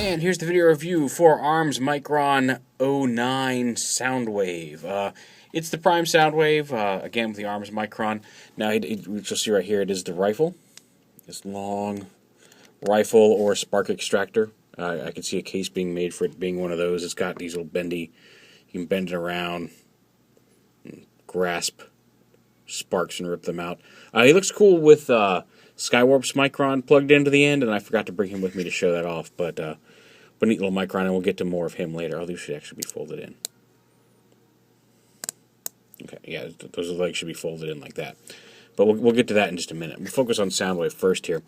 And here's the video review for ARM's Micron 09 Soundwave. It's the Prime Soundwave, again with the ARM's Micron. Now, you'll see right here, it is the rifle. This long rifle or spark extractor. I can see a case being made for it being one of those. It's got these little bendy, you can bend it around, and grasp sparks and rip them out. He looks cool with Skywarp's Micron plugged into the end, and I forgot to bring him with me to show that off, but neat little Micron, and we'll get to more of him later. Oh, these should actually be folded in. Okay, yeah, those legs should be folded in like that. But we'll get to that in just a minute. We'll focus on Soundwave first here.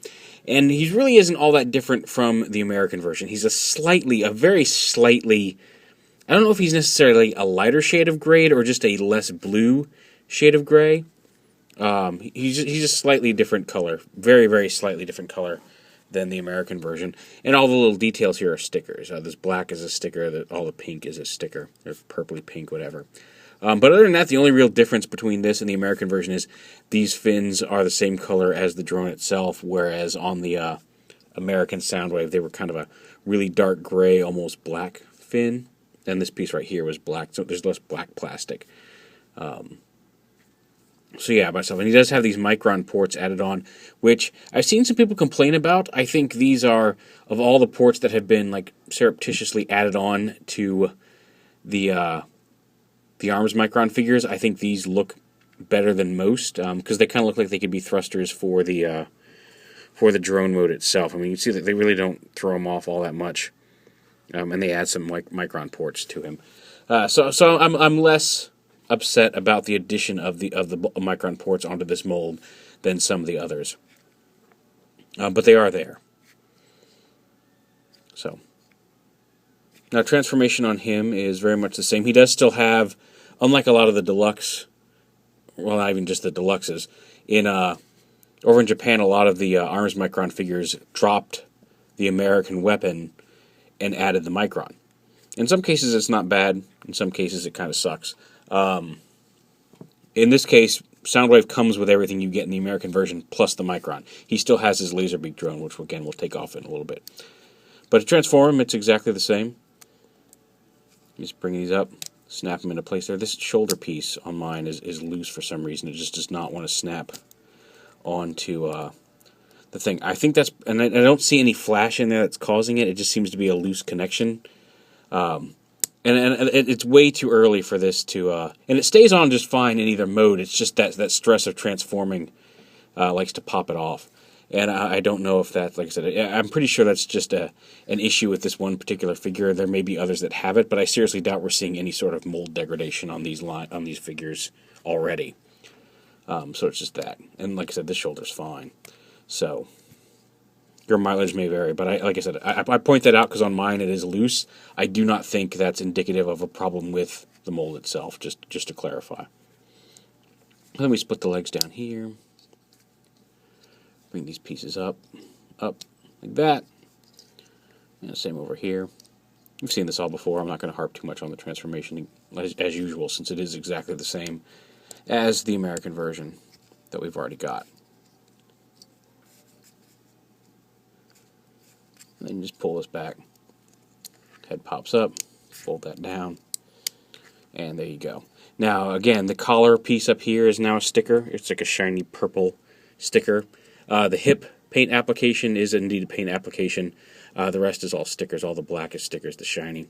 And he really isn't all that different from the American version. He's a very slightly, I don't know if he's necessarily a lighter shade of gray or just a less blue shade of gray. He's a slightly different color. Very, very slightly different color than the American version. And all the little details here are stickers. This black is a sticker, all the pink is a sticker. Or purpley pink, whatever. But other than that, the only real difference between this and the American version is these fins are the same color as the drone itself, whereas on the American Soundwave, they were kind of a really dark gray, almost black fin. And this piece right here was black, so there's less black plastic. So yeah, myself. And he does have these Micron ports added on, which I've seen some people complain about. I think these are, of all the ports that have been like surreptitiously added on to the ARMS Micron figures, I think these look better than most, because they kind of look like they could be thrusters for the drone mode itself. I mean, you see that they really don't throw him off all that much, and they add some Micron ports to him. So I'm less upset about the addition of the Micron ports onto this mold than some of the others, but they are there. So now transformation on him is very much the same. He does still have, unlike a lot of the deluxe, well, not even just the deluxes, over in Japan, a lot of the ARMS Micron figures dropped the American weapon and added the Micron. In some cases, it's not bad. In some cases, it kind of sucks. In this case, Soundwave comes with everything you get in the American version, plus the Micron. He still has his laser beak drone, which, again, we'll take off in a little bit. But to transform him, it's exactly the same. Just bring these up, snap them into place there. This shoulder piece on mine is loose for some reason. It just does not want to snap onto the thing. I think that's, and I don't see any flash in there that's causing it. It just seems to be a loose connection. And it's way too early for this to, and it stays on just fine in either mode. It's just that stress of transforming likes to pop it off. And I don't know if that's, like I said, I'm pretty sure that's just an issue with this one particular figure. There may be others that have it, but I seriously doubt we're seeing any sort of mold degradation on these figures already. So it's just that. And like I said, this shoulder's fine. So your mileage may vary, but like I said, I point that out because on mine it is loose. I do not think that's indicative of a problem with the mold itself, just to clarify. Then we split the legs down here. Bring these pieces up, like that. And same over here. We've seen this all before. I'm not going to harp too much on the transformation as usual, since it is exactly the same as the American version that we've already got. And then you just pull this back. Head pops up, fold that down, and there you go. Now, again, the collar piece up here is now a sticker. It's like a shiny purple sticker. The hip paint application is indeed a paint application. The rest is all stickers. All the black is stickers, the shiny.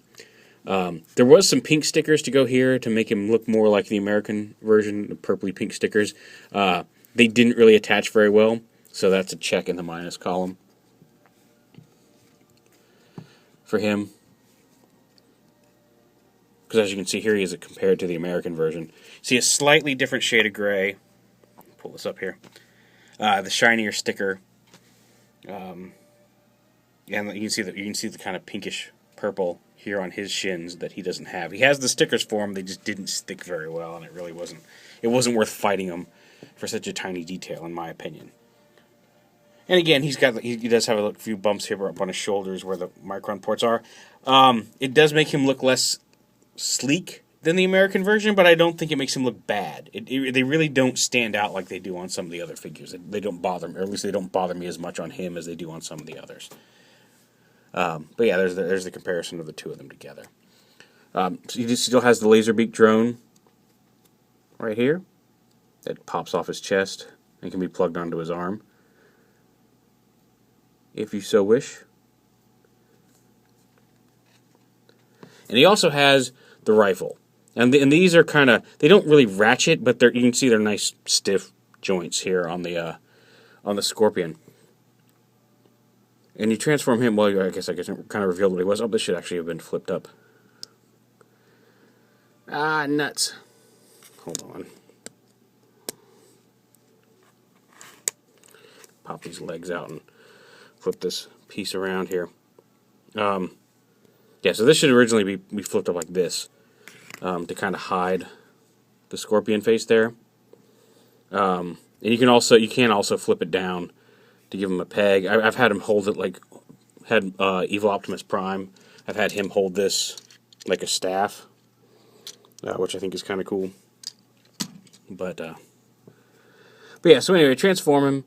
There was some pink stickers to go here to make him look more like the American version, the purpley pink stickers. They didn't really attach very well, so that's a check in the minus column for him. Because as you can see here, he is compared to the American version. See a slightly different shade of gray. Pull this up here. The shinier sticker, and you can see the kind of pinkish purple here on his shins that he doesn't have. He has the stickers for him; they just didn't stick very well, and it really wasn't worth fighting him for such a tiny detail, in my opinion. And again, he does have a few bumps here up on his shoulders where the Micron ports are. It does make him look less sleek than the American version, but I don't think it makes him look bad. They really don't stand out like they do on some of the other figures. They don't bother me, or at least they don't bother me as much on him as they do on some of the others. But yeah, there's the comparison of the two of them together. So he just still has the laser beak drone right here that pops off his chest and can be plugged onto his arm if you so wish. And he also has the rifle. And these are kind of, they don't really ratchet, but you can see they're nice stiff joints here on the Scorpion. And you transform him, well, I guess it kind of revealed what he was. Oh, this should actually have been flipped up. Ah, nuts. Hold on. Pop these legs out and flip this piece around here. Yeah, so this should originally be flipped up like this to kind of hide the Scorpion face there. And you can also flip it down to give him a peg. I've had him hold it had Evil Optimus Prime. I've had him hold this like a staff, which I think is kind of cool. But yeah, so anyway, transform him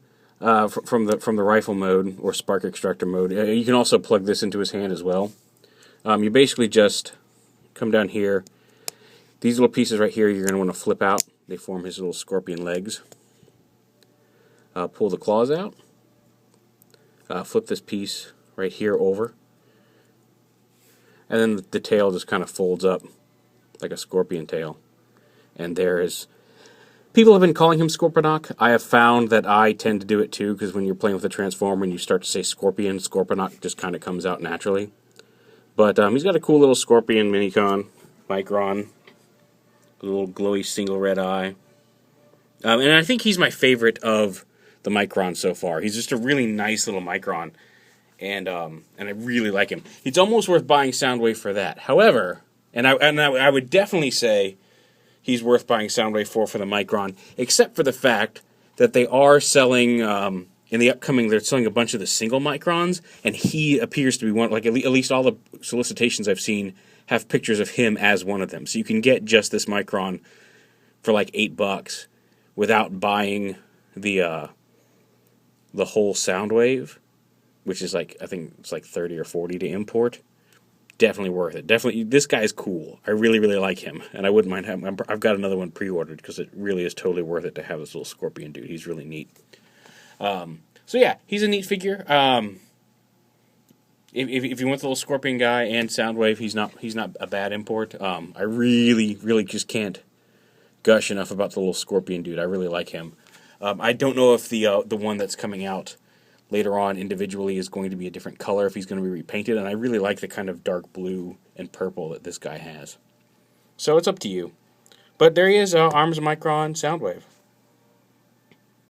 from the rifle mode or spark extractor mode. You can also plug this into his hand as well. You basically just come down here. These little pieces right here, you're going to want to flip out. They form his little Scorpion legs. Pull the claws out. Flip this piece right here over. And then the tail just kind of folds up like a scorpion tail. And there is... People have been calling him Scorponok. I have found that I tend to do it too, because when you're playing with a Transformer and you start to say Scorpion, Scorponok just kind of comes out naturally. But he's got a cool little Scorpion Micron, a little glowy single red eye. And I think he's my favorite of the Micron so far. He's just a really nice little Micron, and I really like him. It's almost worth buying Soundwave for that. However, and I would definitely say he's worth buying Soundwave for the Micron, except for the fact that they are selling in the upcoming. They're selling a bunch of the single Microns, and he appears to be one. Like at least all the solicitations I've seen have pictures of him as one of them. So you can get just this Micron for like $8 without buying the whole Soundwave, which is like, I think it's like 30 or 40 to import. Definitely worth it. Definitely, this guy is cool. I really, really like him, and I wouldn't mind having. I've got another one pre-ordered because it really is totally worth it to have this little Scorpion dude. He's really neat. So yeah, he's a neat figure. If you want the little Scorpion guy and Soundwave, he's not a bad import. I really, really just can't gush enough about the little Scorpion dude. I really like him. I don't know if the one that's coming out later on individually is going to be a different color, if he's going to be repainted, and I really like the kind of dark blue and purple that this guy has. So it's up to you. But there he is, Arms Micron Soundwave.